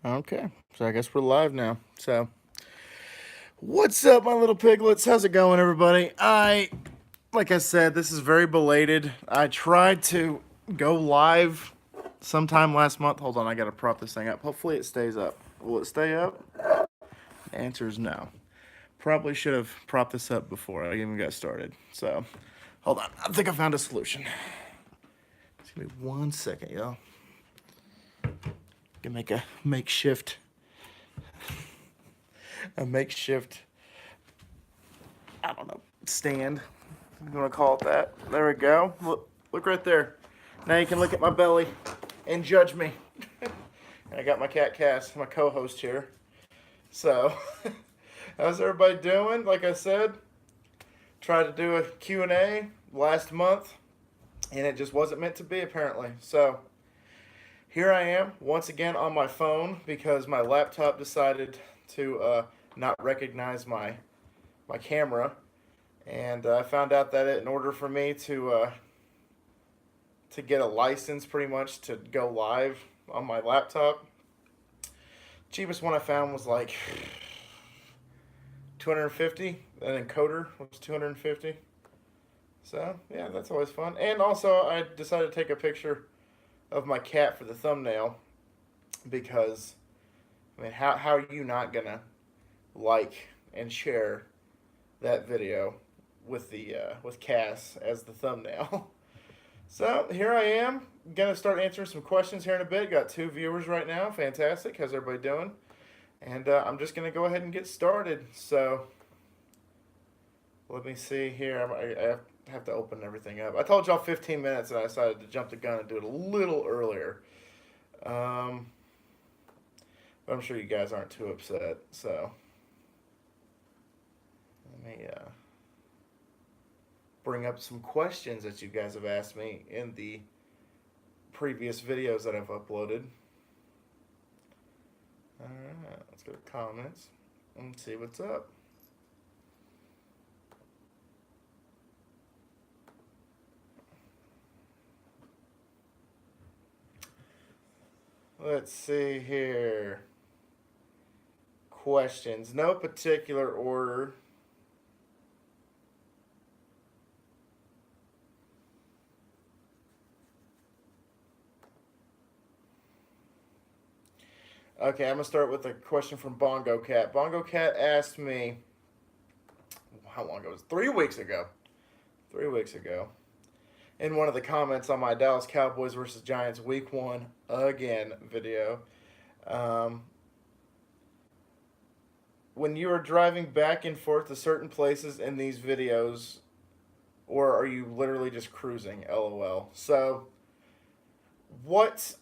Okay, so I guess we're live now. So, what's up, my little piglets? How's it going, everybody? Like I said, this is very belated. I tried to go live sometime last month. Hold on, I gotta prop this thing up. Hopefully, it stays up. Will it stay up? The answer is no. Probably should have propped this up before I even got started. So, hold on. I think I found a solution. Just give me 1 second, y'all. Can make a makeshift, I don't know, stand. I'm gonna call it that. There we go. Look right there. Now you can look at my belly and judge me. And I got my cat Cass, my co-host here. So, how's everybody doing? Like I said, tried to do a Q&A last month, and it just wasn't meant to be apparently. So, here I am once again on my phone because my laptop decided to not recognize my camera, and I found out that in order for me to get a license, pretty much to go live on my laptop, cheapest one I found was like 250. An encoder was 250. So yeah, that's always fun. And also, I decided to take a picture of my cat for the thumbnail because I mean, how are you not gonna like and share that video with the with Cass as the thumbnail? So here I am, gonna start answering some questions here in a bit. Got 2 viewers right now, fantastic. How's everybody doing? And I'm just gonna go ahead and get started. So let me see here. I have to open everything up. I told y'all 15 minutes, and I decided to jump the gun and do it a little earlier. Um, but I'm sure you guys aren't too upset. So let me bring up some questions that you guys have asked me in the previous videos that I've uploaded. Alright, let's go to comments and see what's up. Let's see here. Questions. No particular order. Okay, I'm going to start with a question from Bongo Cat. Bongo Cat asked me, how long ago? It was 3 weeks ago. 3 weeks ago. In one of the comments on my Dallas Cowboys versus Giants Week 1 again video. Um, when you are driving back and forth to certain places in these videos, or are you literally just cruising? LOL. So, what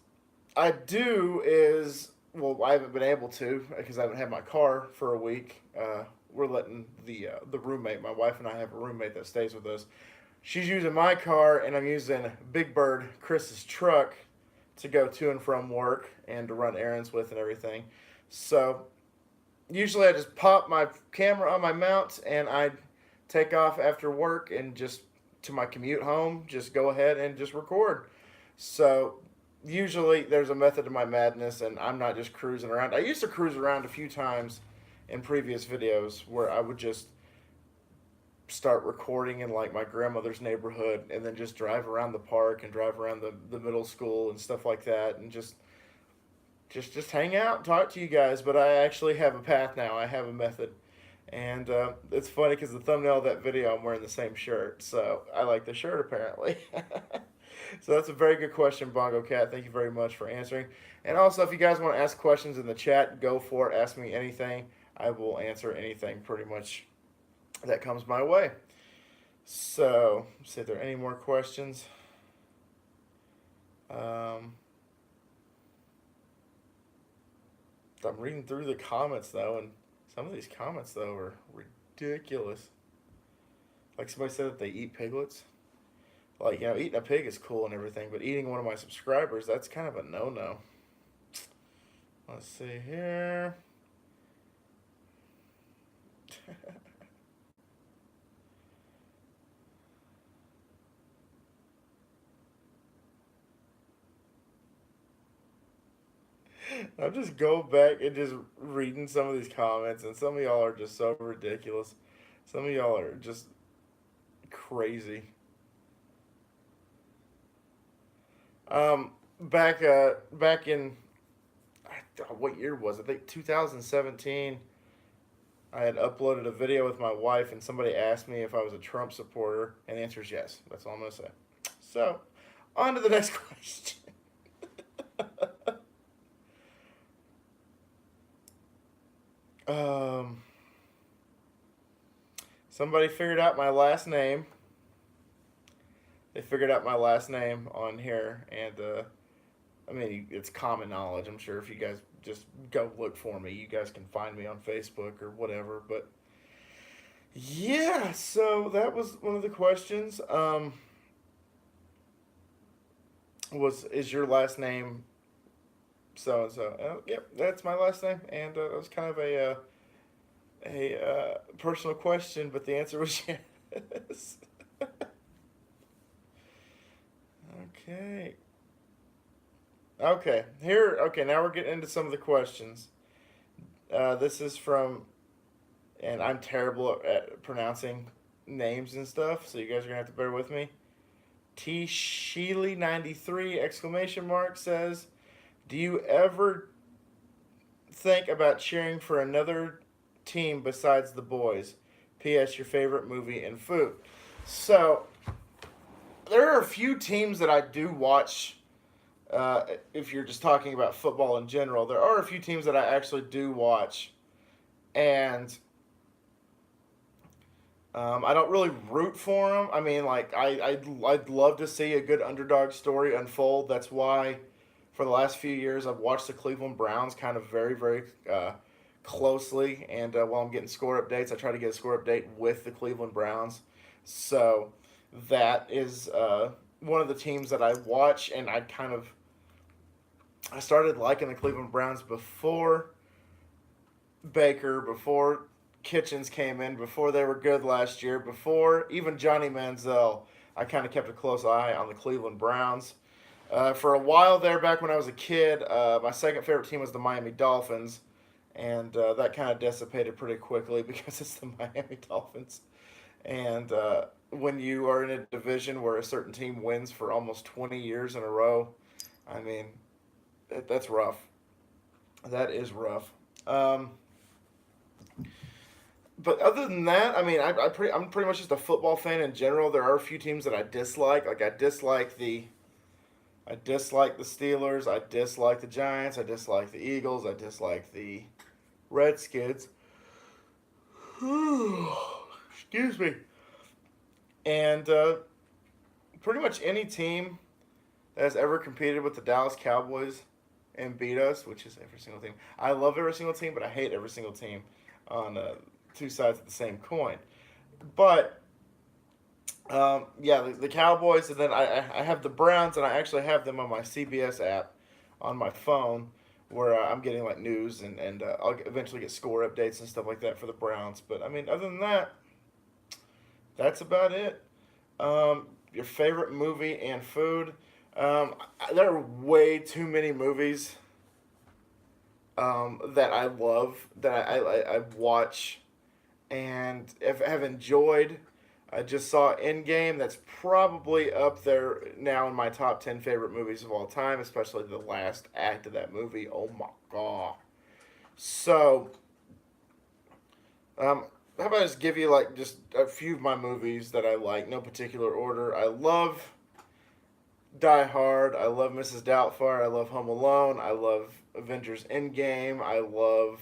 I do is, well, I haven't been able to because I haven't had my car for a week. We're letting the roommate, my wife and I have a roommate that stays with us. She's using my car, and I'm using Big Bird, Chris's truck, to go to and from work and to run errands with and everything. So usually I just pop my camera on my mount and I take off after work and just to my commute home, just go ahead and just record. So usually there's a method to my madness, and I'm not just cruising around. I used to cruise around a few times in previous videos where I would just start recording in like my grandmother's neighborhood and then just drive around the park and drive around the middle school and stuff like that, and just hang out and talk to you guys. But I actually have a path now. I have a method. And it's funny because the thumbnail of that video, I'm wearing the same shirt. So I like the shirt apparently. So that's a very good question, Bongo Cat. Thank you very much for answering. And also, if you guys want to ask questions in the chat, go for it. Ask me anything. I will answer anything pretty much that comes my way. So, let's see if there are any more questions. I'm reading through the comments though, and some of these comments though are ridiculous. Like somebody said that they eat piglets. Like, you know, eating a pig is cool and everything, but eating one of my subscribers, that's kind of a no-no. Let's see here. I'm just going back and just reading some of these comments, and some of y'all are just so ridiculous. Some of y'all are just crazy. Back in what year was it? I think 2017. I had uploaded a video with my wife, and somebody asked me if I was a Trump supporter, and the answer is yes. That's all I'm gonna say. So, on to the next question. um, Somebody figured out my last name. They figured out my last name on here, and I mean, it's common knowledge. I'm sure if you guys just go look for me, you guys can find me on Facebook or whatever. But yeah, so that was one of the questions. Was is your last name so and so? Yep, that's my last name, and that was kind of a personal question, but the answer was yes. Okay. Okay. Here. Okay. Now we're getting into some of the questions. This is from, and I'm terrible at pronouncing names and stuff, so you guys are gonna have to bear with me. T Sheely 93 exclamation mark says, "Do you ever think about cheering for another team besides the boys? P.S. Your favorite movie and food." So there are a few teams that I do watch. If you're just talking about football in general, there are a few teams that I actually do watch, and I don't really root for them. I mean, like I'd love to see a good underdog story unfold. That's why, for the last few years, I've watched the Cleveland Browns kind of very closely. And while I'm getting score updates, I try to get a score update with the Cleveland Browns. So that is one of the teams that I watch, and I started liking the Cleveland Browns before Baker, before Kitchens came in, before they were good last year, before even Johnny Manziel. I kind of kept a close eye on the Cleveland Browns. For a while there, back when I was a kid, my second favorite team was the Miami Dolphins, and that kind of dissipated pretty quickly because it's the Miami Dolphins. And when you are in a division where a certain team wins for almost 20 years in a row, I mean, that's rough. That is rough. Um, but other than that, I mean, I'm pretty much just a football fan in general. There are a few teams that I dislike. Like I dislike the Steelers. I dislike the Giants. I dislike the Eagles. I dislike the Redskins. Excuse me. And pretty much any team that has ever competed with the Dallas Cowboys and beat us, which is every single team. I love every single team, but I hate every single team on two sides of the same coin. But yeah, the Cowboys, and then I have the Browns, and I actually have them on my CBS app on my phone, where I'm getting like news and I'll eventually get score updates and stuff like that for the Browns. But I mean, other than that, that's about it. Your favorite movie and food? There are way too many movies that I love that I watch and have enjoyed. I just saw Endgame. That's probably up there now in my top 10 favorite movies of all time, especially the last act of that movie. Oh my god. So, how about I just give you like just a few of my movies that I like, no particular order. I love Die Hard. I love Mrs. Doubtfire. I love Home Alone. I love Avengers Endgame. I love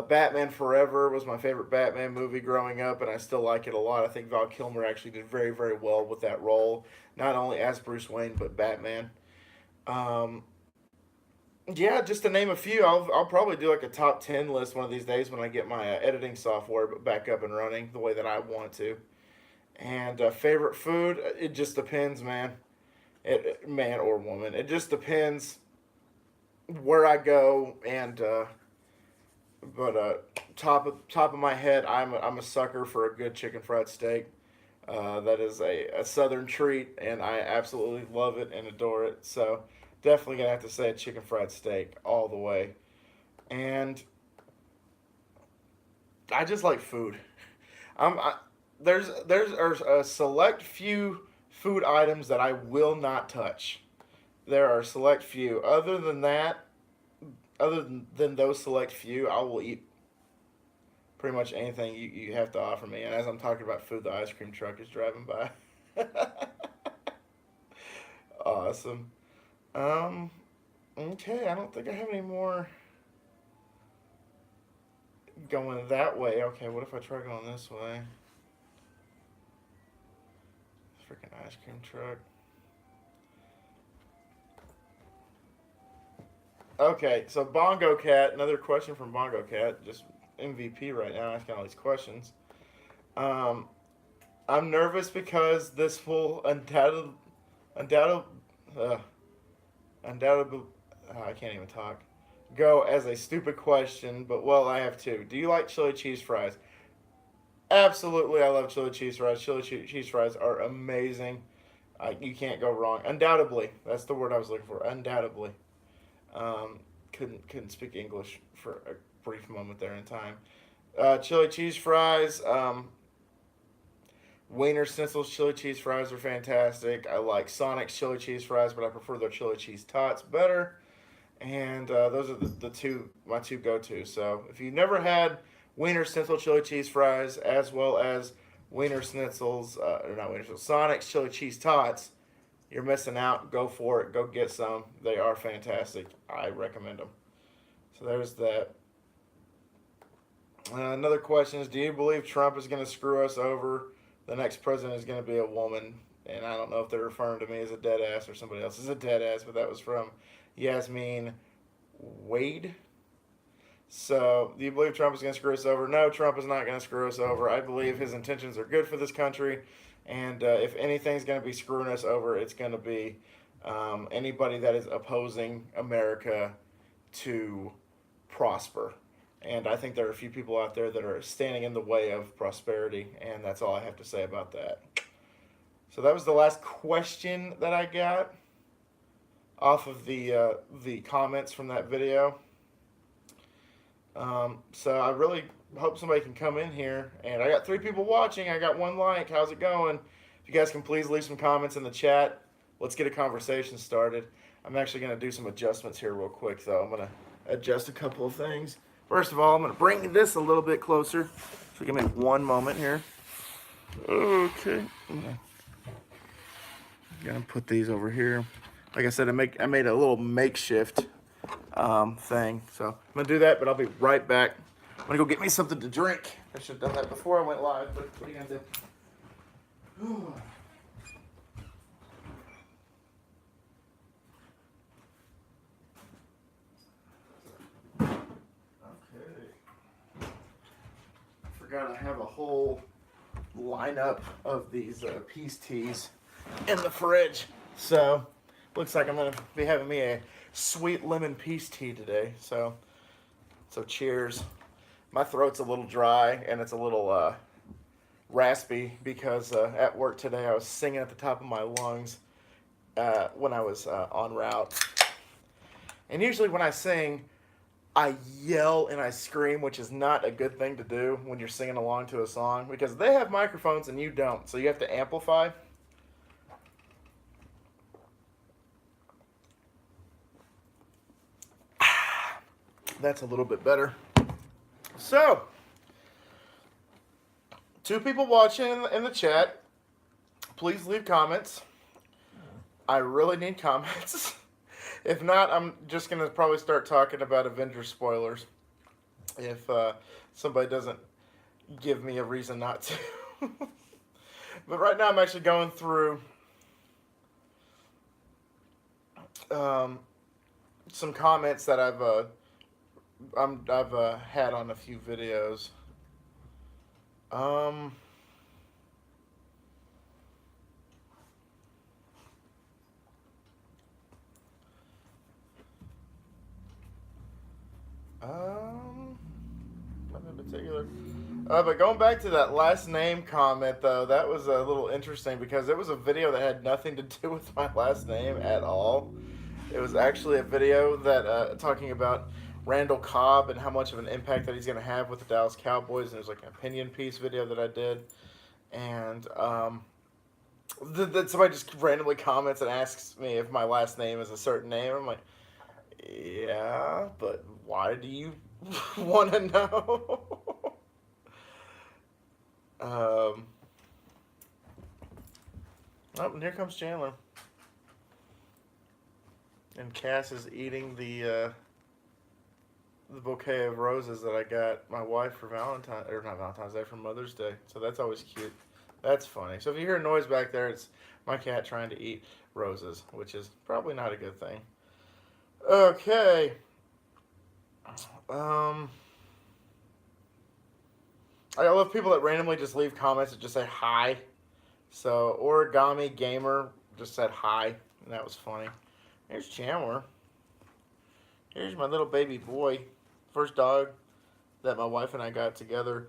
Batman Forever was my favorite Batman movie growing up, and I still like it a lot. I think Val Kilmer actually did very well with that role, not only as Bruce Wayne but Batman. Um, yeah, just to name a few, I'll probably do like a top 10 list one of these days when I get my editing software back up and running the way that I want it to. And favorite food, it just depends, man. Man or woman, it just depends where I go and but top of my head, I'm a sucker for a good chicken fried steak. That is a southern treat, and I absolutely love it and adore it. So definitely gonna have to say a chicken fried steak all the way. And I just like food. There's a select few food items that I will not touch. There are select few. Other than those select few, I will eat pretty much anything you have to offer me. And as I'm talking about food, the ice cream truck is driving by. Awesome. Um, okay, I don't think I have any more going that way. Okay, what if I try going this way? Freaking ice cream truck. Okay, so Bongo Cat, another question from Bongo Cat, just MVP right now, asking all these questions. Um, I'm nervous because this will undoubtedly, uh, undoubtedly, I can't even talk, go as a stupid question, but well, I have two. Do you like chili cheese fries? Absolutely, I love chili cheese fries. Cheese fries are amazing. You can't go wrong. Undoubtedly, that's the word I was looking for. Undoubtedly. Um, couldn't speak English for a brief moment there in time. Chili cheese fries. Wiener Schnitzel's chili cheese fries are fantastic. I like Sonic's chili cheese fries, but I prefer their chili cheese tots better. And those are the two my two go tos. So if you've never had Wiener Schnitzel chili cheese fries as well as Wiener Schnitzel's or not Wiener Schnitzel, Sonic's chili cheese tots, you're missing out. Go for it. Go get some. They are fantastic. I recommend them. So there's that. Another question is, do you believe Trump is going to screw us over? The next president is going to be a woman. And I don't know if they're referring to me as a dead ass or somebody else as a dead ass, but that was from Yasmin Wade. So, do you believe Trump is going to screw us over? No, Trump is not going to screw us over. I believe his intentions are good for this country. And if anything's going to be screwing us over, it's going to be anybody that is opposing America to prosper. And I think there are a few people out there that are standing in the way of prosperity. And that's all I have to say about that. So that was the last question that I got off of the comments from that video. So I really hope somebody can come in here. And I got 3 people watching. I got 1 like. How's it going? If you guys can please leave some comments in the chat. Let's get a conversation started. I'm actually going to do some adjustments here real quick, though. I'm going to adjust a couple of things. First of all, I'm going to bring this a little bit closer. So give me 1 moment here. Okay. I'm going to put these over here. Like I said, I made a little makeshift thing. So I'm going to do that, but I'll be right back. I'm going to go get me something to drink. I should have done that before I went live, but what are you going to do? Okay. I forgot I have a whole lineup of these peace teas in the fridge. So, looks like I'm going to be having me a sweet lemon peace tea today. So cheers. My throat's a little dry and it's a little raspy because at work today I was singing at the top of my lungs when I was en route. And usually when I sing, I yell and I scream, which is not a good thing to do when you're singing along to a song because they have microphones and you don't. So you have to amplify. That's a little bit better. So, 2 people watching in the chat. Please leave comments. I really need comments. If not, I'm just going to probably start talking about Avengers spoilers. If somebody doesn't give me a reason not to. But right now I'm actually going through some comments that I've had on a few videos. Nothing in particular. But going back to that last name comment, though, that was a little interesting because it was a video that had nothing to do with my last name at all. It was actually a video that talking about Randall Cobb and how much of an impact that he's going to have with the Dallas Cowboys. And it was like an opinion piece video that I did, and somebody just randomly comments and asks me if my last name is a certain name. I'm like, yeah, but why do you want to know? um, oh, and here comes Chandler. And Cass is eating the bouquet of roses that I got my wife for Valentine's, or not Valentine's Day, for Mother's Day. So that's always cute. That's funny. So if you hear noise back there, it's my cat trying to eat roses, which is probably not a good thing. Okay. I love people that randomly just leave comments that just say hi. So Origami Gamer just said hi, and that was funny. Here's Chandler. Here's my little baby boy. First dog that my wife and I got together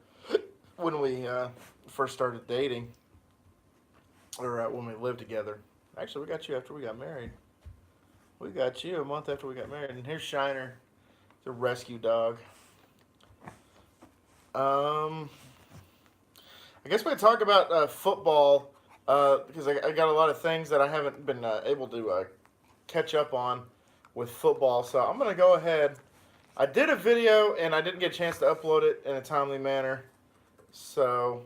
when we first started dating. Or when we lived together. Actually, we got you after we got married. We got you a month after we got married. And here's Shiner, the rescue dog. I guess we could talk about football because I got a lot of things that I haven't been able to catch up on with football. So I'm going to go ahead. I did a video and I didn't get a chance to upload it in a timely manner. So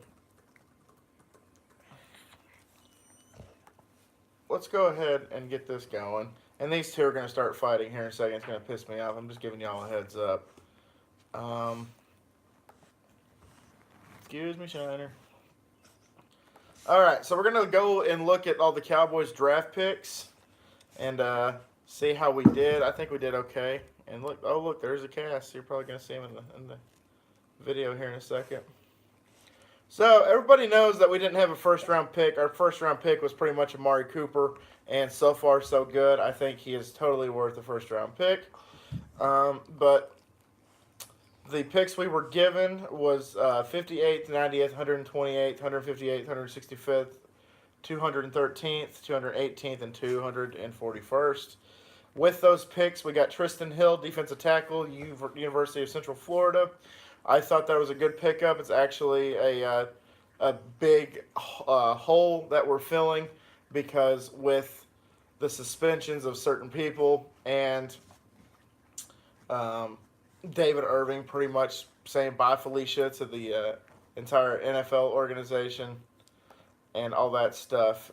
let's go ahead and get this going. And these two are going to start fighting here in a second. It's going to piss me off. I'm just giving y'all a heads up. Excuse me, Shiner. Alright, so we're going to go and look at all the Cowboys draft picks and see how we did. I think we did okay. And look, oh look, there's a cast. You're probably going to see him in the video here in a second. So everybody knows that we didn't have a first-round pick. Our first-round pick was pretty much Amari Cooper, and so far so good. I think he is totally worth a first-round pick. But the picks we were given was 58th, 90th, 128th, 158th, 165th, 213th, 218th, and 241st. With those picks, we got Tristan Hill, defensive tackle, University of Central Florida. I thought that was a good pickup. It's actually a big hole that we're filling because with the suspensions of certain people and David Irving pretty much saying bye Felicia to the entire NFL organization and all that stuff.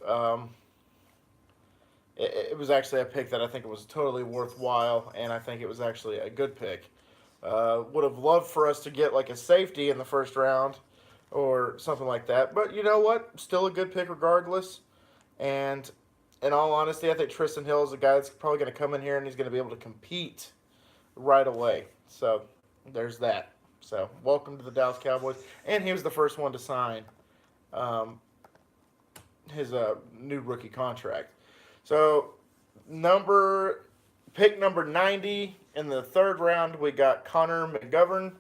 It was actually a pick that I think was totally worthwhile, and I think it was actually a good pick. Would have loved for us to get like a safety in the first round or something like that. But you know what? Still a good pick regardless. And in all honesty, I think Tristan Hill is a guy that's probably going to come in here and he's going to be able to compete right away. So there's that. So welcome to the Dallas Cowboys. And he was the first one to sign his new rookie contract. So pick number 90 in the third round, we got Connor McGovern,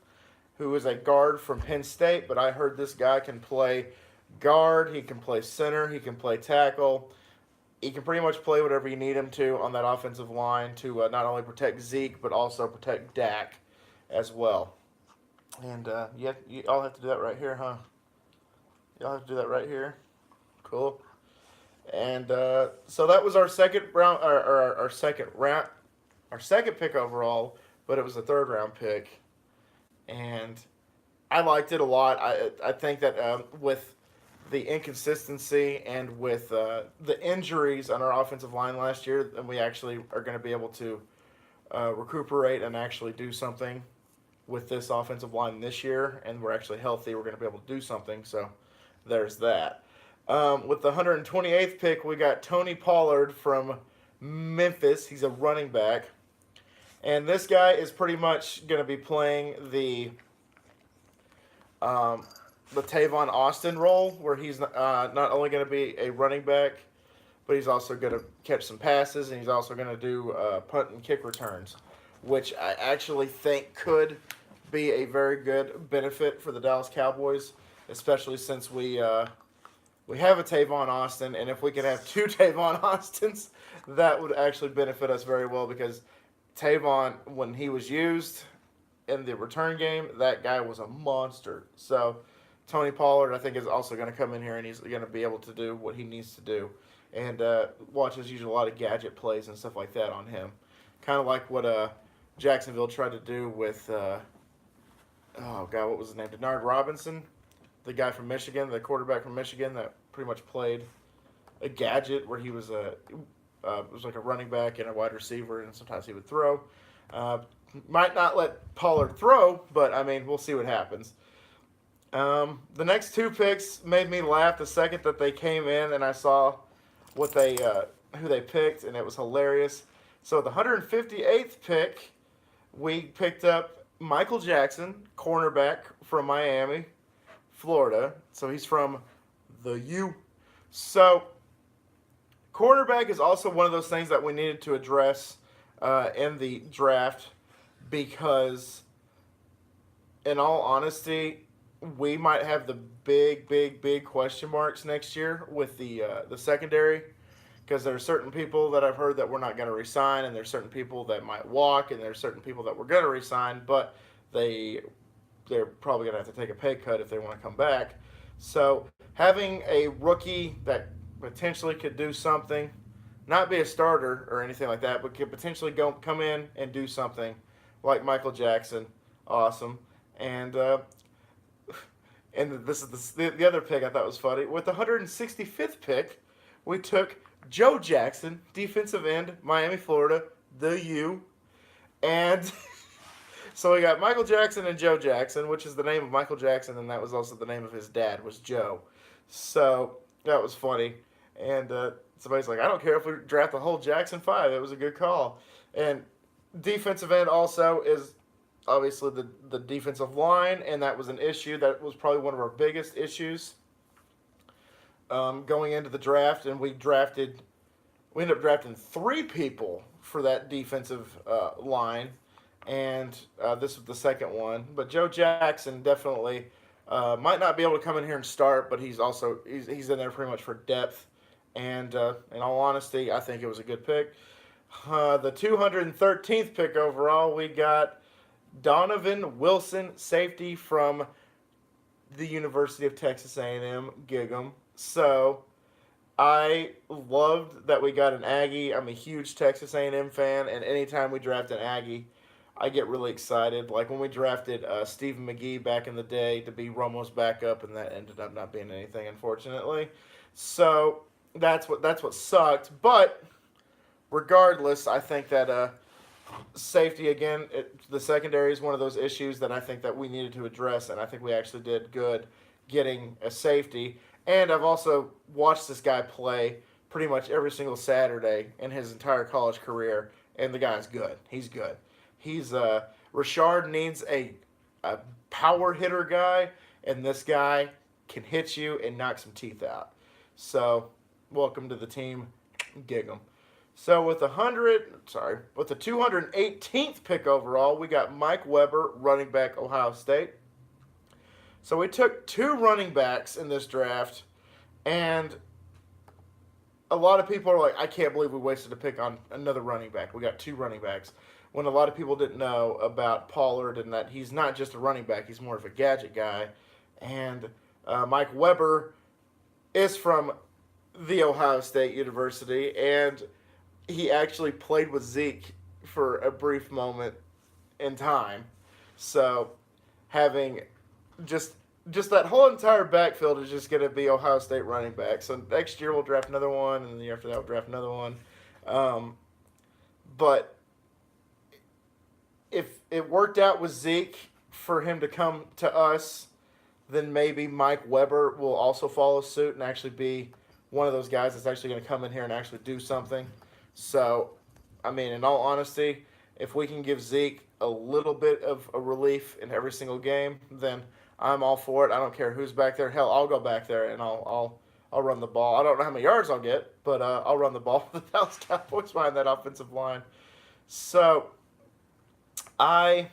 who is a guard from Penn State, but I heard this guy can play guard, he can play center, he can play tackle. He can pretty much play whatever you need him to on that offensive line to not only protect Zeke, but also protect Dak as well. And you all have to do that right here, huh? Y'all have to do that right here. Cool. And so that was our second round, our second pick overall, but it was a third round pick, and I liked it a lot. I think that with the inconsistency and with the injuries on our offensive line last year, and we actually are going to be able to recuperate and actually do something with this offensive line this year, and we're actually healthy. We're going to be able to do something. So there's that. With the 128th pick, we got Tony Pollard from Memphis. He's a running back. And this guy is pretty much going to be playing the Tavon Austin role, where he's not only going to be a running back, but he's also going to catch some passes, and he's also going to do punt and kick returns, which I actually think could be a very good benefit for the Dallas Cowboys, especially since we we have a Tavon Austin, and if we could have two Tavon Austins, that would actually benefit us very well because Tavon, when he was used in the return game, that guy was a monster. So Tony Pollard, I think, is also going to come in here and he's going to be able to do what he needs to do. And watch us use a lot of gadget plays and stuff like that on him. Kind of like what Jacksonville tried to do with, oh, God, what was his name? Denard Robinson, the guy from Michigan, the quarterback from Michigan that pretty much played a gadget where he was was like a running back and a wide receiver, and sometimes he would throw. Might not let Pollard throw, but I mean, we'll see what happens. The next two picks made me laugh the second that they came in, and I saw what they who they picked, and it was hilarious. So the 158th pick, we picked up Michael Jackson, cornerback from Miami, Florida. So he's from the U. So cornerback is also one of those things that we needed to address in the draft because, in all honesty, we might have the big question marks next year with the secondary because there are certain people that I've heard that we're not going to resign, and there's certain people that might walk, and there's certain people that we're going to resign, but they're probably going to have to take a pay cut if they want to come back. So having a rookie that potentially could do something, not be a starter or anything like that, but could potentially come in and do something like Michael Jackson, awesome. And this is the other pick I thought was funny. With the 165th pick, we took Joe Jackson, defensive end, Miami, Florida, the U. And so we got Michael Jackson and Joe Jackson, which is the name of Michael Jackson, and that was also the name of his dad, was Joe. So that was funny. And somebody's like, I don't care if we draft the whole Jackson 5. It was a good call. And defensive end also is obviously the defensive line, and that was an issue. That was probably one of our biggest issues going into the draft. And we ended up drafting 3 people for that defensive line, and this was the second one. But Joe Jackson definitely might not be able to come in here and start, but he's in there pretty much for depth. And in all honesty, I think it was a good pick. The 213th pick overall, we got Donovan Wilson, safety from the University of Texas A&M, Gig'em. So I loved that we got an Aggie. I'm a huge Texas A&M fan, and anytime we draft an Aggie, I get really excited. Like when we drafted Stephen McGee back in the day to be Romo's backup, and that ended up not being anything, unfortunately. So that's what sucked. But regardless, I think that safety again, the secondary is one of those issues that I think that we needed to address, and I think we actually did good getting a safety. And I've also watched this guy play pretty much every single Saturday in his entire college career, and the guy's good. He's good. He's Rashard needs a power hitter guy, and this guy can hit you and knock some teeth out. So welcome to the team, Gig'em. So with the 218th pick overall, we got Mike Weber, running back, Ohio State. So we took 2 running backs in this draft, and a lot of people are like, I can't believe we wasted a pick on another running back. We got 2 running backs. When a lot of people didn't know about Pollard and that he's not just a running back, he's more of a gadget guy. And Mike Weber is from the Ohio State University, and he actually played with Zeke for a brief moment in time. So having just that whole entire backfield is just going to be Ohio State running back. So next year we'll draft another one, and the year after that we'll draft another one. But if it worked out with Zeke for him to come to us, then maybe Mike Weber will also follow suit and actually be one of those guys that's actually going to come in here and actually do something. So, I mean, in all honesty, if we can give Zeke a little bit of a relief in every single game, then I'm all for it. I don't care who's back there. Hell, I'll go back there and I'll run the ball. I don't know how many yards I'll get, but I'll run the ball for the Dallas Cowboys behind that offensive line. So, let's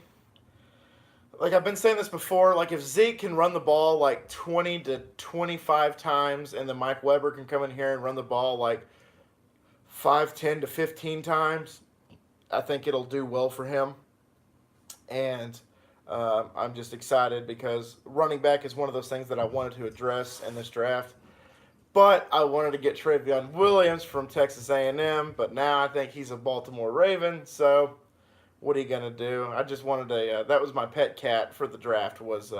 like I've been saying this before, like if Zeke can run the ball like 20 to 25 times and then Mike Weber can come in here and run the ball like 5, 10 to 15 times, I think it'll do well for him. And I'm just excited because running back is one of those things that I wanted to address in this draft. But I wanted to get Travion Williams from Texas A&M, but now I think he's a Baltimore Raven. So what are you gonna do? I just wanted a that was my pet cat for the draft was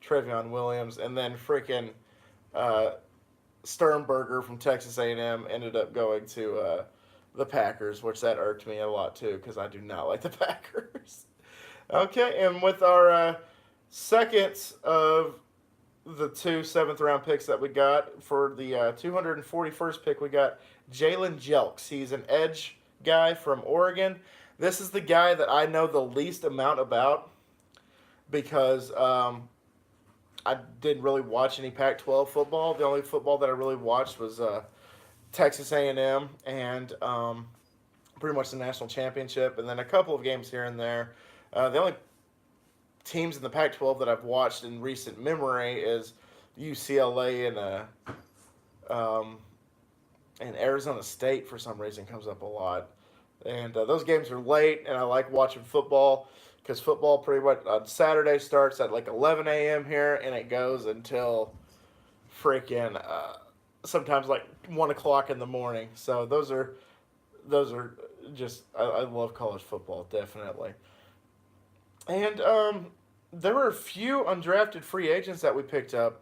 Travion Williams, and then freaking uh, Sternberger from Texas A&M ended up going to the Packers, which that irked me a lot too because I do not like the Packers. Okay, and with our second of the two seventh round picks that we got for the 241st pick, we got Jalen Jelks. He's an edge guy from Oregon. This is the guy that I know the least amount about because I didn't really watch any Pac-12 football. The only football that I really watched was Texas A&M and pretty much the national championship, and then a couple of games here and there. The only teams in the Pac-12 that I've watched in recent memory is UCLA and Arizona State for some reason comes up a lot. And those games are late, and I like watching football because football pretty much on Saturday starts at like 11 a.m. here, and it goes until freaking sometimes like 1 o'clock in the morning. So those are just I love college football definitely. And there were a few undrafted free agents that we picked up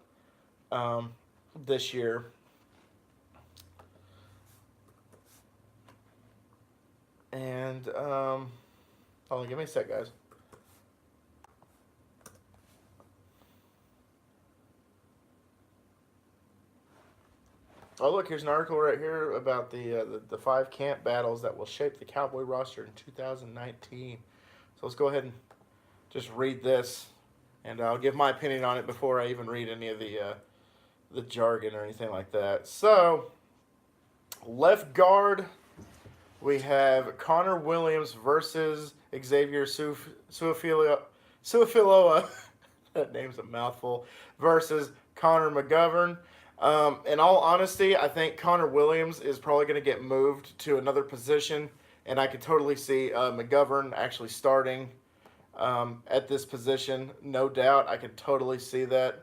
um, this year. And hold on, give me a sec, guys. Oh, look, here's an article right here about the five camp battles that will shape the Cowboy roster in 2019. So let's go ahead and just read this, and I'll give my opinion on it before I even read any of the jargon or anything like that. So, left guard, we have Connor Williams versus Xavier Suafiloa. That name's a mouthful. Versus Connor McGovern. In all honesty, I think Connor Williams is probably going to get moved to another position, and I could totally see McGovern actually starting at this position. No doubt, I could totally see that.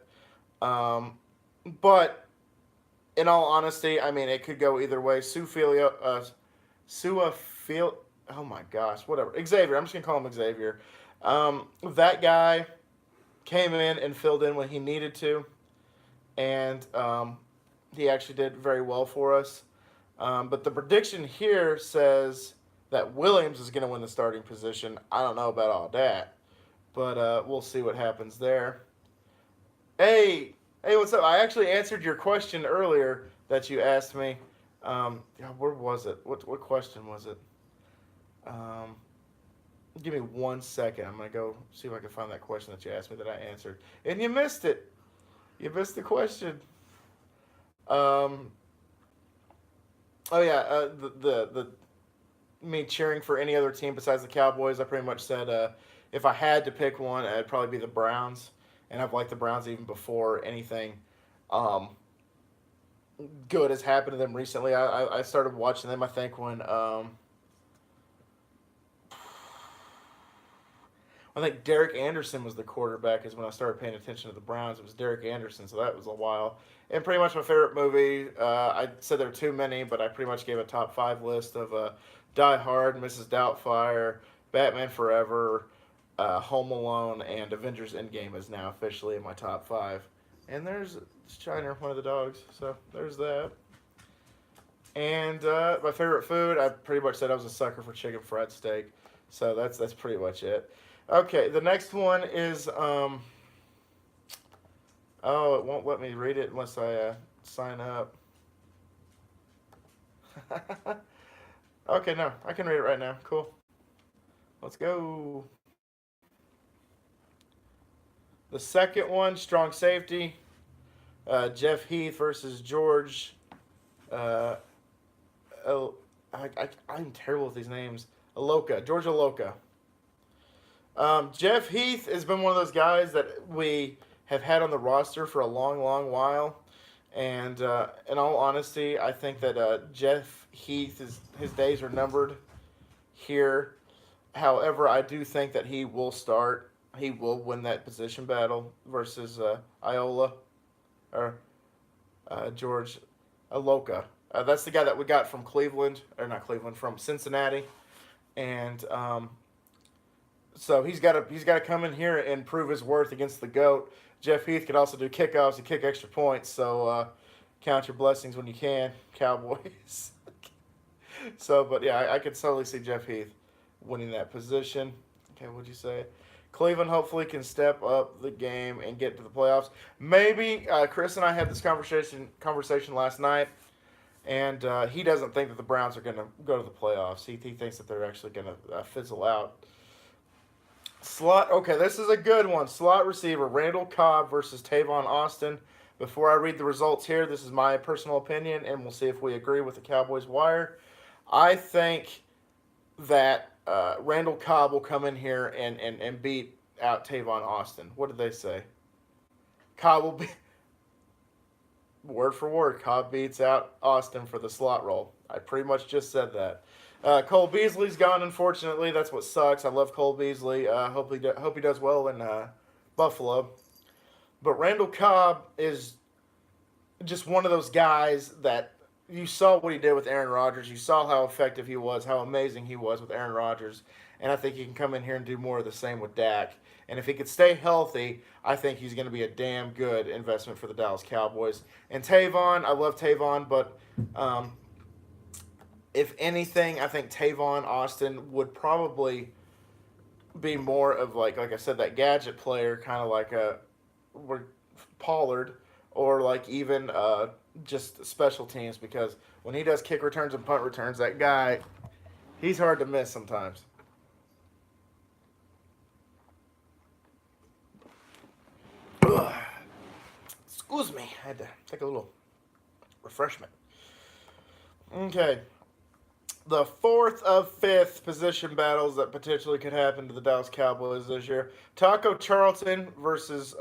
But in all honesty, I mean, it could go either way. Suafil, oh my gosh, whatever. Xavier, I'm just gonna call him Xavier. That guy came in and filled in when he needed to, and he actually did very well for us. But the prediction here says that Williams is going to win the starting position. I don't know about all that, but we'll see what happens there. Hey, what's up? I actually answered your question earlier that you asked me. Where was it? What question was it? Um, Give me 1 second. I'm gonna go see if I can find that question that you asked me that I answered, and you missed it. You missed the question. Um, oh yeah, the me cheering for any other team besides the Cowboys. I pretty much said if I had to pick one, it'd probably be the Browns, and I've liked the Browns even before anything um, good has happened to them recently. I started watching them. I think when I think Derek Anderson was the quarterback is when I started paying attention to the Browns. It was Derek Anderson, so that was a while. And pretty much my favorite movie. I said there were too many, but I pretty much gave a top five list of Die Hard, Mrs. Doubtfire, Batman Forever, Home Alone, and Avengers Endgame is now officially in my top five. And there's Shiner, one of the dogs. So there's that. And my favorite food, I pretty much said I was a sucker for chicken fried steak. So that's pretty much it. Okay, the next one is oh, it won't let me read it unless I sign up. Okay, no, I can read it right now. Cool. Let's go. The second one, strong safety. Jeff Heath versus George. Uh, oh, I'm terrible with these names. Aloka, George Aloka. Jeff Heath has been one of those guys that we have had on the roster for a long, long while. And in all honesty, I think that Jeff Heath is his days are numbered here. However, I do think that he will start. He will win that position battle versus Iola or George Aloka. That's the guy that we got from Cleveland, or not Cleveland, from Cincinnati, and so he's got to come in here and prove his worth against the goat. Jeff Heath could also do kickoffs and kick extra points. So count your blessings when you can, Cowboys. So, but yeah, I could totally see Jeff Heath winning that position. Okay, what'd you say? Cleveland hopefully can step up the game and get to the playoffs. Maybe Chris and I had this conversation last night, and he doesn't think that the Browns are going to go to the playoffs. He thinks that they're actually going to fizzle out. Slot. Okay, this is a good one. Slot receiver Randall Cobb versus Tavon Austin. Before I read the results here, this is my personal opinion, and we'll see if we agree with the Cowboys wire. I think that Randall Cobb will come in here and beat out Tavon Austin. What did they say? Cobb will be word for word. Cobb beats out Austin for the slot role. I pretty much just said that. Cole Beasley's gone. Unfortunately, that's what sucks. I love Cole Beasley. Hope he does well in Buffalo. But Randall Cobb is just one of those guys that you saw what he did with Aaron Rodgers. You saw how effective he was, how amazing he was with Aaron Rodgers. And I think he can come in here and do more of the same with Dak. And if he could stay healthy, I think he's going to be a damn good investment for the Dallas Cowboys. And Tavon, I love Tavon, but if anything, I think Tavon Austin would probably be more of like I said, that gadget player, kind of like a Pollard, or like even just special teams, because when he does kick returns and punt returns, that guy, he's hard to miss sometimes. Ugh. Excuse me, I had to take a little refreshment. Okay, the fourth of fifth position battles that potentially could happen to the Dallas Cowboys this year. Taco Charlton versus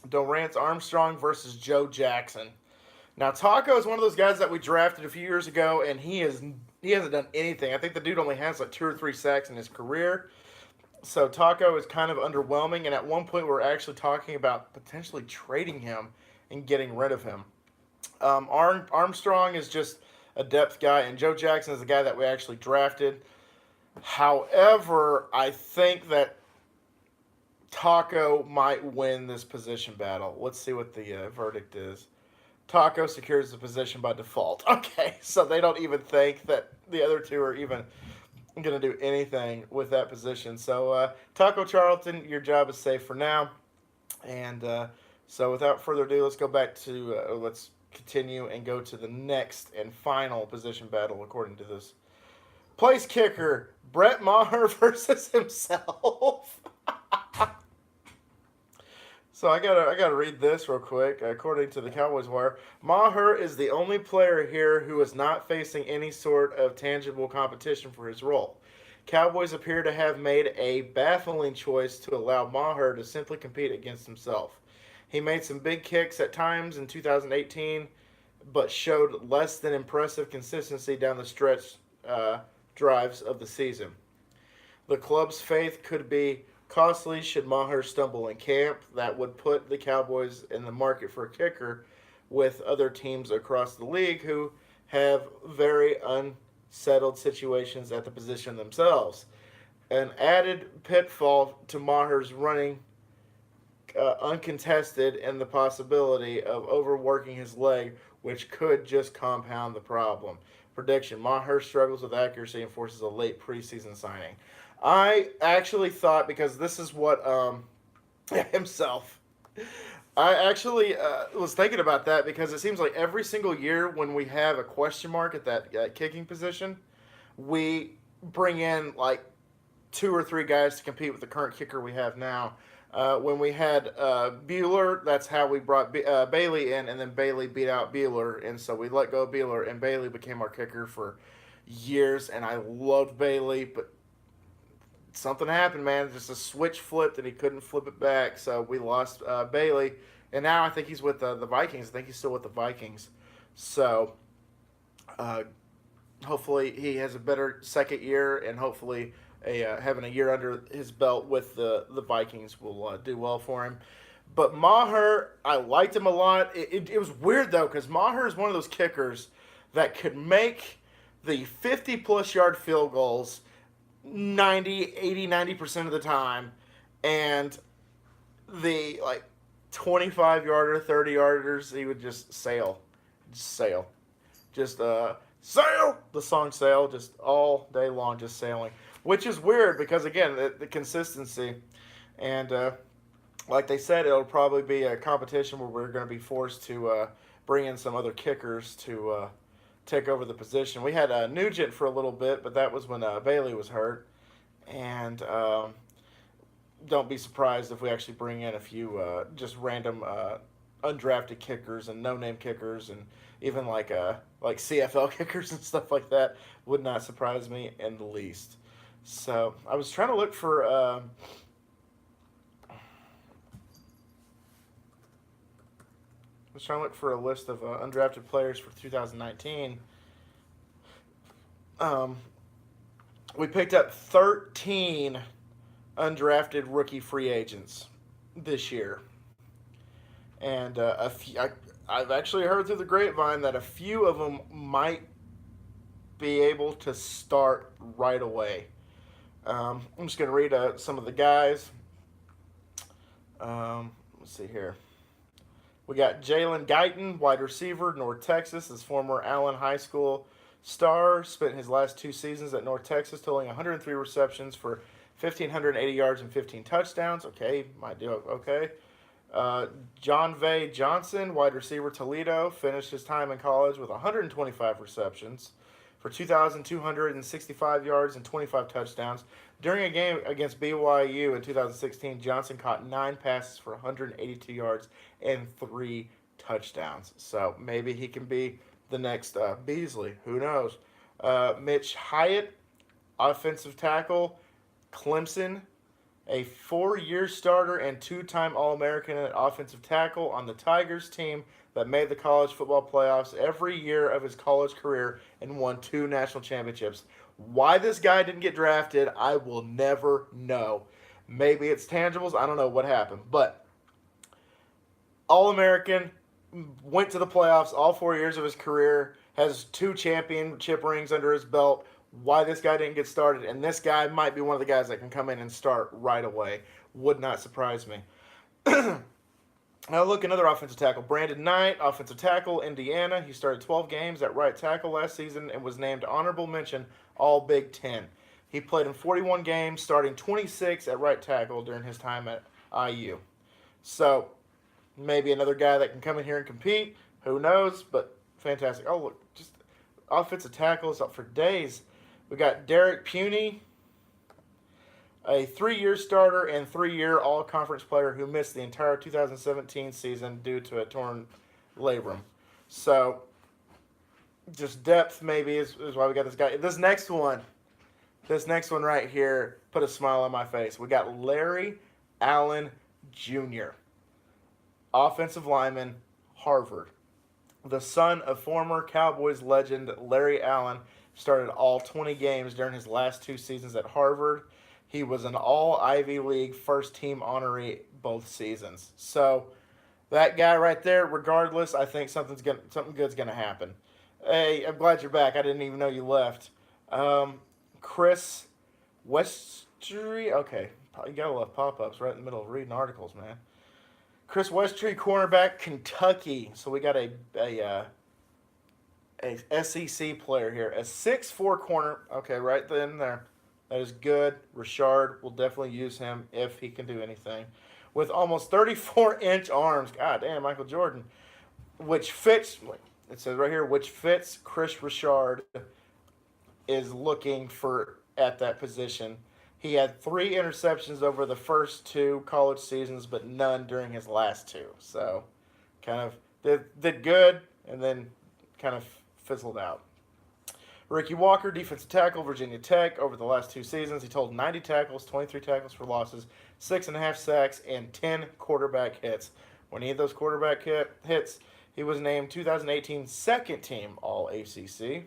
Dorance Armstrong versus Joe Jackson. Now Taco is one of those guys that we drafted a few years ago, and he hasn't done anything. I think the dude only has like 2 or 3 sacks in his career. So Taco is kind of underwhelming, and at one point we were actually talking about potentially trading him and getting rid of him. Armstrong is just a depth guy, and Joe Jackson is the guy that we actually drafted. However, I think that Taco might win this position battle. Let's see what the verdict is. Taco secures the position by default. Okay, so they don't even think that the other two are even going to do anything with that position. So, Taco Charlton, your job is safe for now. And so, without further ado, let's go back to let's continue and go to the next and final position battle according to this. Place kicker Brett Maher versus himself. So I gotta read this real quick. According to the Cowboys Wire, Maher is the only player here who is not facing any sort of tangible competition for his role. Cowboys appear to have made a baffling choice to allow Maher to simply compete against himself. He made some big kicks at times in 2018, but showed less than impressive consistency down the stretch drives of the season. The club's faith could be costly should Maher stumble in camp. That would put the Cowboys in the market for a kicker with other teams across the league who have very unsettled situations at the position themselves. An added pitfall to Maher's running uncontested and the possibility of overworking his leg, which could just compound the problem. Prediction: Maher struggles with accuracy and forces a late preseason signing. I actually thought, because this is what himself. I actually was thinking about that because it seems like every single year when we have a question mark at that kicking position, we bring in like 2 or 3 guys to compete with the current kicker we have now. When we had Bueller, that's how we brought Bailey in, and then Bailey beat out Bueller, and so we let go of Bueller, and Bailey became our kicker for years, and I loved Bailey, but something happened, man. Just a switch flipped and he couldn't flip it back. So we lost Bailey, and now I think he's with the Vikings. I think he's still with the Vikings. So uh, hopefully he has a better second year, and hopefully having a year under his belt with the Vikings will do well for him. But Maher, I liked him a lot. It was weird though because Maher is one of those kickers that could make the 50 plus yard field goals 90% of the time, and the like 25 yarder, 30 yarders, he would just sail, just sail. The song "Sail" just all day long, just sailing, which is weird because again the consistency, and like they said, it'll probably be a competition where we're going to be forced to bring in some other kickers to take over the position. We had Nugent for a little bit, but that was when Bailey was hurt. And don't be surprised if we actually bring in a few just random undrafted kickers and no-name kickers, and even like CFL kickers and stuff like that. Would not surprise me in the least. So I was trying to look for. I was trying to look for a list of undrafted players for 2019. Um, we picked up 13 undrafted rookie free agents this year, and I've actually heard through the grapevine that a few of them might be able to start right away. I'm just going to read some of the guys. Let's see here. We got Jalen Guyton, wide receiver, North Texas, his former Allen High School star. Spent his last 2 seasons at North Texas, totaling 103 receptions for 1,580 yards and 15 touchdowns. Okay, might do okay. John Vay Johnson, wide receiver, Toledo, finished his time in college with 125 receptions for 2,265 yards and 25 touchdowns. During a game against BYU in 2016, Johnson caught 9 passes for 182 yards and 3 touchdowns. So maybe he can be the next Beasley. Who knows? Mitch Hyatt, offensive tackle, Clemson, a 4-year starter and 2-time All-American at offensive tackle on the Tigers team that made the college football playoffs every year of his college career and won 2 national championships. Why this guy didn't get drafted, I will never know. Maybe it's tangibles. I don't know what happened. But All-American, went to the playoffs all 4 years of his career, has 2 championship rings under his belt. Why this guy didn't get started, and this guy might be one of the guys that can come in and start right away. Would not surprise me. Now look, another offensive tackle. Brandon Knight, offensive tackle, Indiana. He started 12 games at right tackle last season and was named honorable mention All Big Ten. He played in 41 games, starting 26 at right tackle during his time at IU. So maybe another guy that can come in here and compete. Who knows? But fantastic. Oh, look, just offensive tackles up for days. We got Derek Puny, a 3-year starter and 3-year all-conference player who missed the entire 2017 season due to a torn labrum. So, just depth maybe is why we got this guy. This next one right here put a smile on my face. We got Larry Allen Jr., offensive lineman, Harvard. The son of former Cowboys legend Larry Allen, started all 20 games during his last 2 seasons at Harvard. He was an all-Ivy League first-team honoree both seasons. So that guy right there, regardless, I think something good's going to happen. Hey, I'm glad you're back. I didn't even know you left. Chris Westry. Okay, you got to love pop-ups right in the middle of reading articles, man. Chris Westry, cornerback, Kentucky. So we got a SEC player here. A 6'4" corner. Okay, right then there. That is good. Richard will definitely use him if he can do anything. With almost 34-inch arms. God damn, Michael Jordan. Which fits, it says right here, which fits Chris Richard is looking for at that position. He had 3 interceptions over the first 2 college seasons, but none during his last 2. So, kind of did good, and then kind of fizzled out. Ricky Walker, defensive tackle, Virginia Tech. Over the last 2 seasons, he totaled 90 tackles, 23 tackles for losses, 6.5 sacks, and 10 quarterback hits. When he had those quarterback hits, he was named 2018 second team All ACC.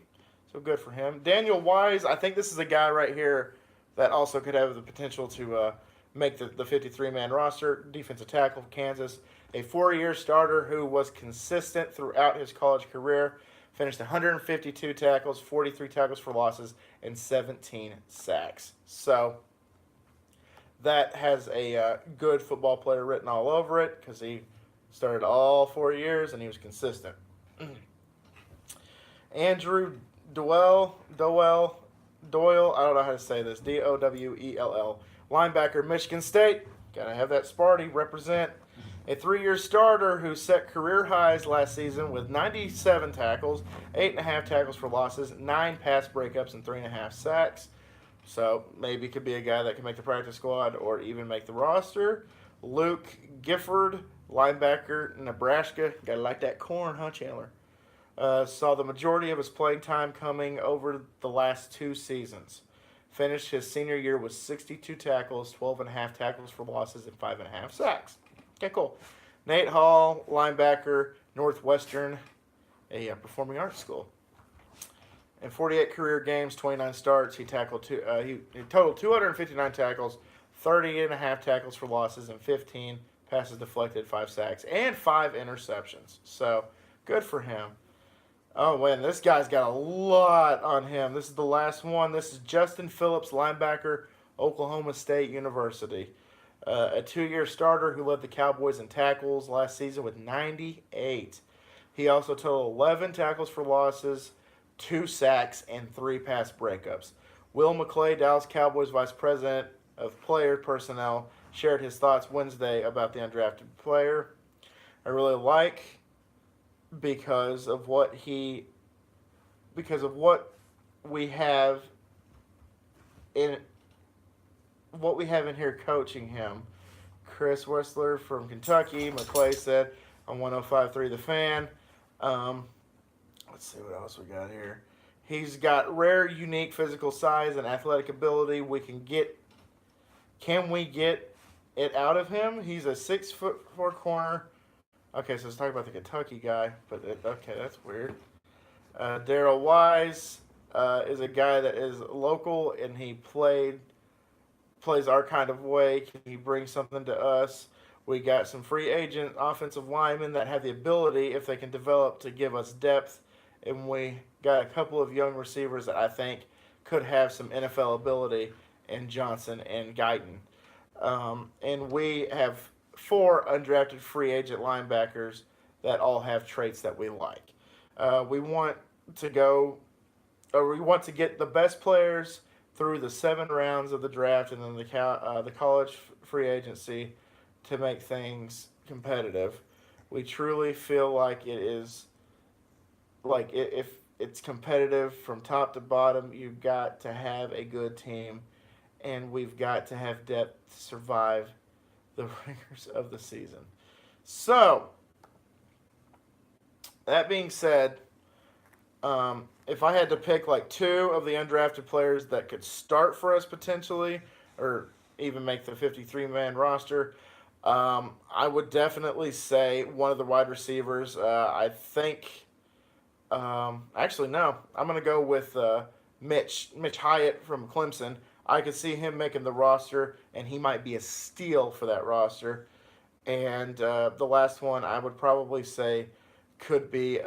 So good for him. Daniel Wise, I think this is a guy right here that also could have the potential to make the 53-man roster. Defensive tackle for Kansas. A 4-year starter who was consistent throughout his college career. Finished 152 tackles, 43 tackles for losses, and 17 sacks. So that has a good football player written all over it because he started all 4 years and he was consistent. Andrew Doyle, I don't know how to say this, Dowell, linebacker, Michigan State. Gotta have that Sparty represent. A 3-year starter who set career highs last season with 97 tackles, 8.5 tackles for losses, 9 pass breakups, and 3.5 sacks. So maybe could be a guy that can make the practice squad or even make the roster. Luke Gifford, linebacker, Nebraska. Gotta like that corn, huh, Chandler? Saw the majority of his playing time coming over the last 2 seasons. Finished his senior year with 62 tackles, 12.5 tackles for losses, and 5.5 sacks. Okay, cool. Nate Hall, linebacker, Northwestern, a performing arts school. In 48 career games, 29 starts, he totaled 259 tackles, 30.5 tackles for losses, and 15 passes deflected, 5 sacks, and 5 interceptions. So, good for him. Oh, man, this guy's got a lot on him. This is the last one. This is Justin Phillips, linebacker, Oklahoma State University. A 2-year starter who led the Cowboys in tackles last season with 98. He also totaled 11 tackles for losses, 2 sacks, and 3 pass breakups. Will McClay, Dallas Cowboys Vice President of Player Personnel, shared his thoughts Wednesday about the undrafted player. I really like because of what we have in here coaching him. Chris Wessler from Kentucky. McClay said on 105.3 The Fan. Let's see what else we got here. He's got rare, unique physical size and athletic ability. Can we get it out of him? He's a 6'4" corner. Okay, so let's talk about the Kentucky guy. Okay, that's weird. Daryl Wise is a guy that is local and he plays our kind of way. Can he bring something to us? We got some free agent offensive linemen that have the ability, if they can develop, to give us depth. And we got a couple of young receivers that I think could have some NFL ability in Johnson and Guyton. And we have 4 undrafted free agent linebackers that all have traits that we like. We want to get the best players through the 7 rounds of the draft and then the college free agency to make things competitive. We truly feel like it is, like, if it's competitive from top to bottom, you've got to have a good team, and we've got to have depth to survive the rigors of the season. So, that being said, if I had to pick like 2 of the undrafted players that could start for us potentially, or even make the 53-man roster, I would definitely say one of the wide receivers. I think, actually no, I'm going to go with Mitch Hyatt from Clemson. I could see him making the roster, and he might be a steal for that roster. And the last one I would probably say could be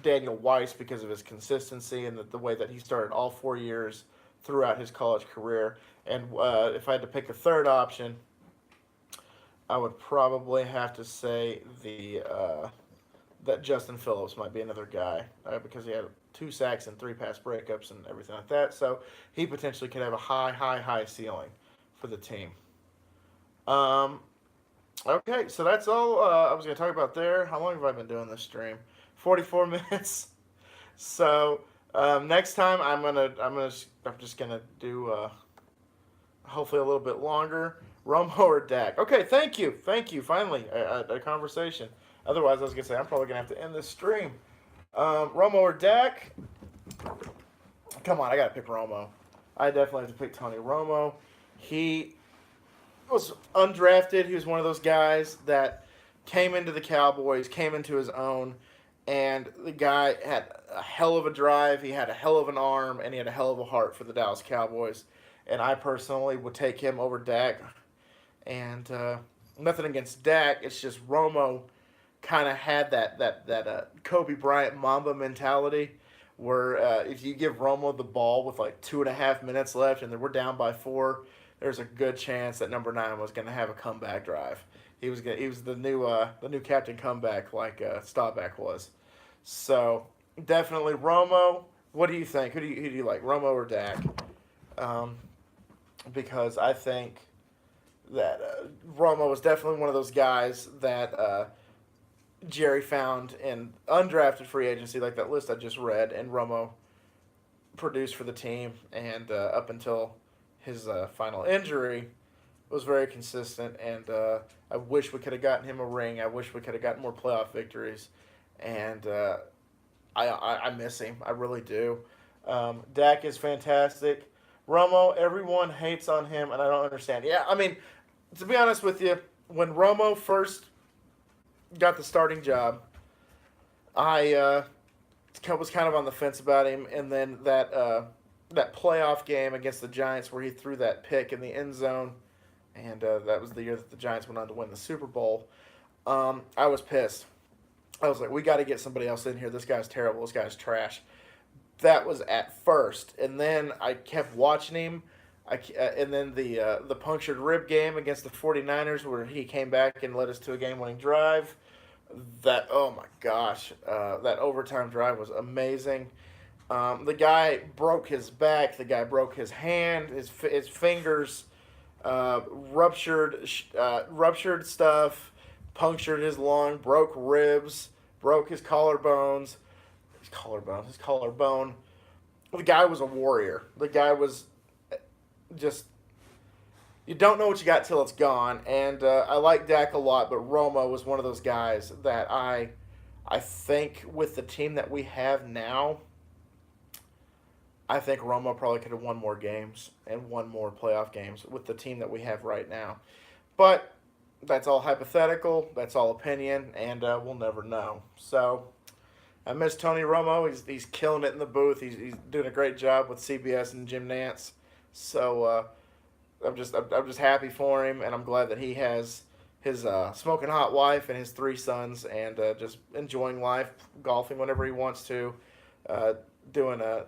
Daniel Weiss because of his consistency and the way that he started all 4 years throughout his college career. And if I had to pick a third option, I would probably have to say that Justin Phillips might be another guy because he had 2 sacks and 3 pass breakups and everything like that. So he potentially could have a high ceiling for the team. Okay, so that's all I was going to talk about there. How long have I been doing this stream? 44 minutes. So next time I'm just gonna do hopefully a little bit longer. Romo or Dak? Okay, thank you. Finally, a conversation. Otherwise, I was gonna say I'm probably gonna have to end this stream. Romo or Dak? come on, I got to pick Romo. I definitely have to pick Tony Romo. He was undrafted. He was one of those guys that came into the Cowboys, came into his own, and the guy had a hell of a drive. He had a hell of an arm, and he had a hell of a heart for the Dallas Cowboys. And I personally would take him over Dak. And nothing against Dak. It's just Romo kind of had that Kobe Bryant Mamba mentality, where if you give Romo the ball with like 2.5 minutes left, and then we're down by 4, there's a good chance that number 9 was going to have a comeback drive. He was the new Captain Comeback, like Staubach was. So definitely Romo. What do you think? Who do you like, Romo or Dak? Um, because I think that Romo was definitely one of those guys that Jerry found in undrafted free agency, like that list I just read, and Romo produced for the team, and up until his final injury, was very consistent. And I wish we could have gotten him a ring. I wish we could have gotten more playoff victories, and I miss him. I really do. Dak is fantastic. Romo, everyone hates on him, and I don't understand. Yeah, I mean, to be honest with you, when Romo first got the starting job, I was kind of on the fence about him, and then that playoff game against the Giants where he threw that pick in the end zone, and that was the year that the Giants went on to win the Super Bowl. I was pissed. I was like, we got to get somebody else in here. This guy's terrible. This guy's trash. That was at first, and then I kept watching him. And then the punctured rib game against the 49ers, where he came back and led us to a game-winning drive. That, oh my gosh, that overtime drive was amazing. The guy broke his back. The guy broke his hand, his fingers, ruptured stuff, punctured his lung, broke ribs, broke his collarbone. The guy was a warrior. The guy was just, you don't know what you got till it's gone. And I like Dak a lot, but Romo was one of those guys that I think with the team that we have now, I think Romo probably could have won more games and won more playoff games with the team that we have right now. But that's all hypothetical. That's all opinion, and we'll never know. So I miss Tony Romo. He's killing it in the booth. He's doing a great job with CBS and Jim Nantz. So I'm just happy for him, and I'm glad that he has his smoking hot wife and his 3 sons, and just enjoying life, golfing whenever he wants to, doing a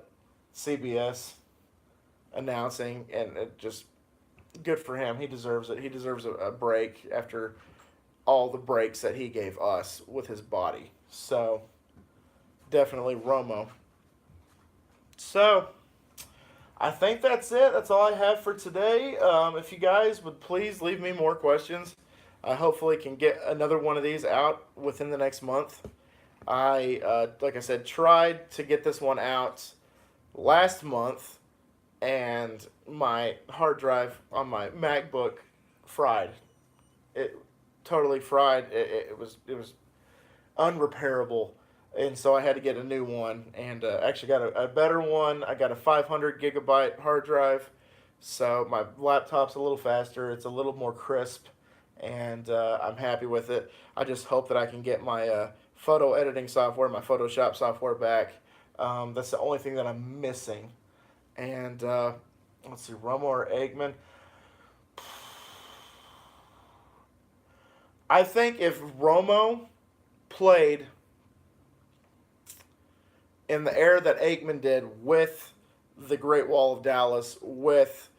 CBS announcing, and it just good for him. He deserves it. He deserves a break after all the breaks that he gave us with his body. So definitely Romo. So I think that's it. That's all I have for today. If you guys would please leave me more questions, I hopefully can get another one of these out within the next month. I, like I said, tried to get this one out last month, and my hard drive on my MacBook fried. It totally fried. It was unrepairable. And so I had to get a new one, and actually got a better one. I got a 500 gigabyte hard drive, so my laptop's a little faster. It's a little more crisp, and I'm happy with it. I just hope that I can get my photo editing software, my Photoshop software back. That's the only thing that I'm missing. And let's see, Romo or Eggman. I think if Romo played in the era that Aikman did with the Great Wall of Dallas, with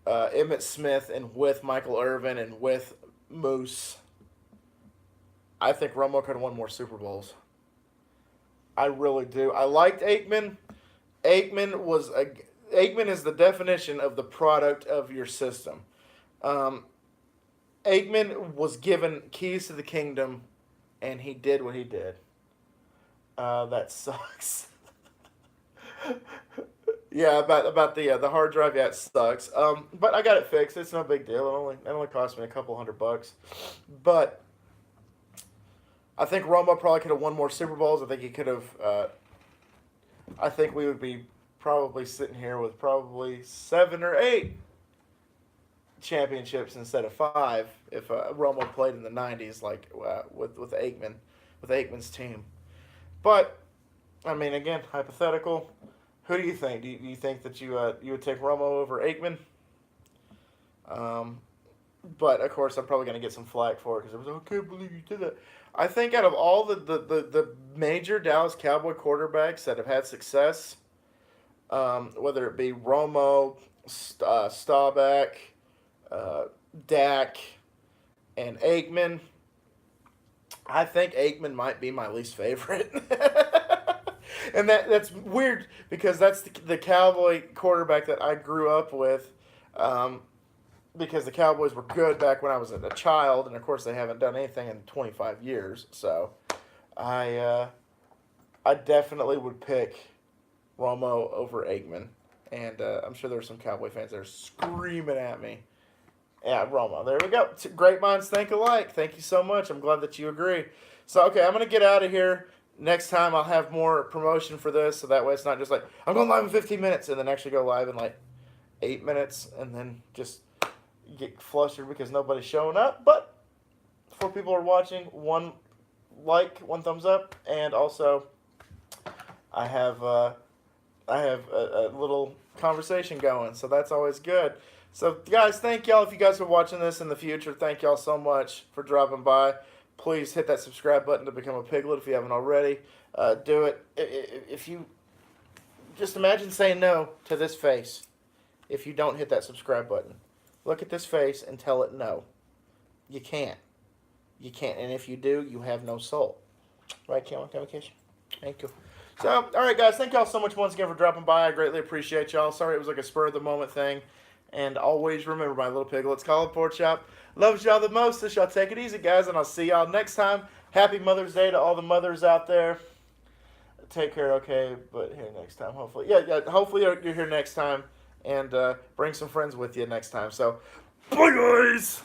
Emmitt Smith, and with Michael Irvin, and with Moose, I think Romo could have won more Super Bowls. I really do. I liked Aikman. Aikman is the definition of the product of your system. Aikman was given keys to the kingdom, and he did what he did. That sucks. Yeah, about the hard drive. Yeah, it sucks. But I got it fixed. It's no big deal. It only cost me a couple $100. But I think Romo probably could have won more Super Bowls. I think he could have. I think we would be probably sitting here with probably 7 or 8 championships instead of 5 if Romo played in the '90s, like with Aikman's team. But I mean, again, hypothetical. Who do you think? Do you think that you would take Romo over Aikman? Um, but of course, I'm probably going to get some flack for it because I was like, I can't believe you did that. I think out of all the major Dallas Cowboy quarterbacks that have had success, whether it be Romo, Staubach, uh, Dak, and Aikman, I think Aikman might be my least favorite. And that's weird because that's the Cowboy quarterback that I grew up with. Because the Cowboys were good back when I was a child, and of course they haven't done anything in 25 years. So, I definitely would pick Romo over Aikman, and I'm sure there's some Cowboy fans that are screaming at me. Yeah, Romo. There we go. Great minds think alike. Thank you so much. I'm glad that you agree. So, okay, I'm gonna get out of here. Next time I'll have more promotion for this, so that way it's not just like I'm going live in 15 minutes and then actually go live in like 8 minutes and then just get flustered because nobody's showing up. But 4 people are watching, 1 like, 1 thumbs up, and also I have a little conversation going, so that's always good. So guys, thank y'all. If you guys are watching this in the future, thank y'all so much for dropping by. Please hit that subscribe button to become a piglet if you haven't already. Do it. If you just imagine saying no to this face if you don't hit that subscribe button. Look at this face and tell it no. You can't. You can't. And if you do, you have no soul. Right, Cameron? Thank you. So, all right, guys. Thank y'all so much once again for dropping by. I greatly appreciate y'all. Sorry it was like a spur-of-the-moment thing. And always remember, my little piglets, call it pork chop. Loves y'all the most. So y'all take it easy, guys. And I'll see y'all next time. Happy Mother's Day to all the mothers out there. Take care, okay? But here next time, hopefully. Yeah. Hopefully you're here next time. And bring some friends with you next time. So, bye, guys!